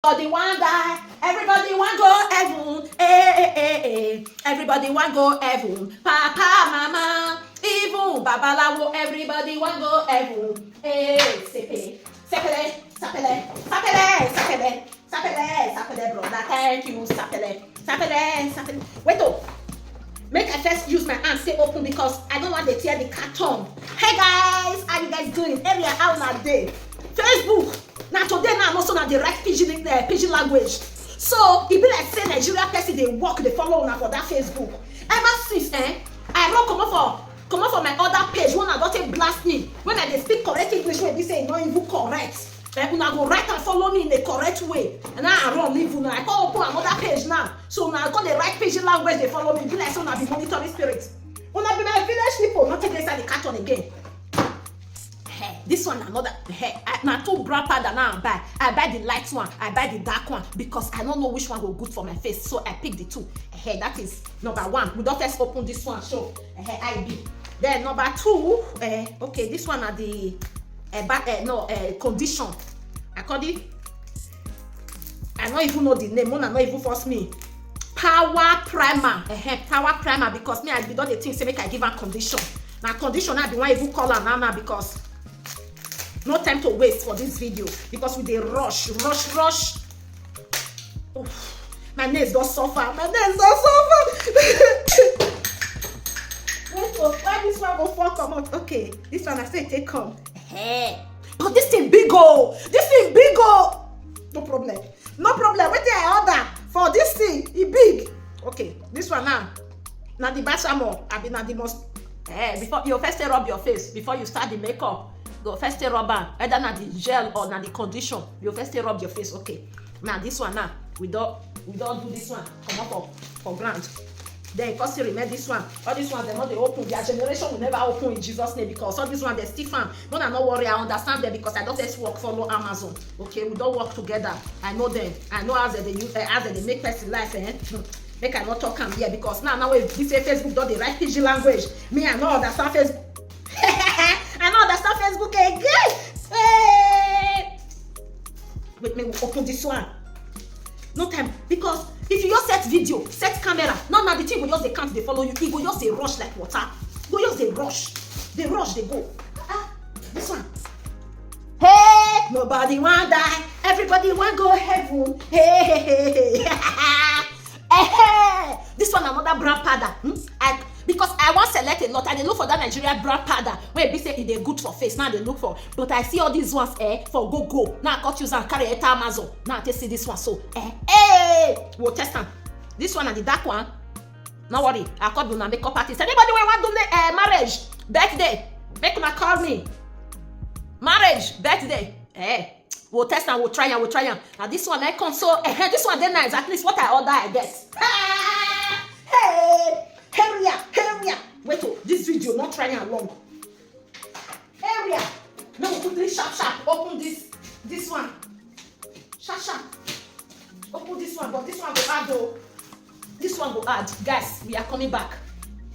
Everybody want die, everybody want go heaven, everybody want go heaven, papa, mama, even babalawo, everybody want go heaven, sepele, sepele, sapele, sapele, sapele, sapele, sapele, brother, thank you, sapele, sapele, sapele. Wait oh, make I first use my hand stay open because I don't want to tear the carton. Hey guys, how you guys doing? Area how na day? Facebook. Now today now also na the right pidgin language. So it be like say Nigeria person they work they follow una for that Facebook. Ever since I run come up for my other page when I don't take blast me when I dey speak correct English wey be say not even correct. Una go write and follow me in the correct way. And now I run leave una. I come open another page now. So now I got the right pidgin language they follow me. Be like so na be monitoring spirit. Una be my village people not take inside the carton again. This one another na two brown powder now I buy the light one, I buy the dark one because I don't know which one go good for my face, so I pick the two. That is number one. We don't first open this one, show IB. Then number two, okay, this one are the condition. I call it. I don't even know the name. One not even force me. Power primer. Power primer because me I be done the thing say make I give her condition. Now condition I be one even call her now because. No time to waste for this video because we dey rush. Oof. My nails don't suffer. Wait, why this one go fall come out? Okay, this one I say take come. But this thing big oh. No problem. Wait till I order for this thing. It big. Okay, this one now. Now the balsamo. I be now the most. Before you first rub your face before you start the makeup. Go first rub am either na the gel or na the condition. You first rub your face. Okay. Now this one now we don't do this one. Come up for ground. Then first you remember this one. All this one they not they open. Their generation will never open in Jesus' name because all this one they stiff am. No worry. I understand them because I don't just work follow Amazon. Okay, we don't work together. I know them. I know how they use how they make person life. Make I not talk am here because now if this say Facebook don't the right pidgin language. Me I know understand Facebook. I know understand Facebook again. Wait, me open this one. No time because if you just set video, set camera, now the thing will just they can't they follow you. It will just they rush like water. Go just they rush, they go. This one. Hey, nobody want die. Everybody want go heaven. Hey. This one another brown powder. Because I want select a lot. I dey look for that Nigeria brown powder where be say it dey good for face. Now they look for, but I see all these ones for go. Now I got use and carry it to Amazon. Now I see this one so we'll test them. This one and the dark one. No worry, I call you na makeup artist. Anybody want do the marriage birthday? Make una call me. Marriage birthday. We'll test and we'll try and. Now this one I come so this one then nice. At least what I order I get. Area. Wait oh, this video not trying along. Area. Now we put this sharp. Open this one. Sharp. Open this one, but this one will add though. This one will add. Guys, we are coming back.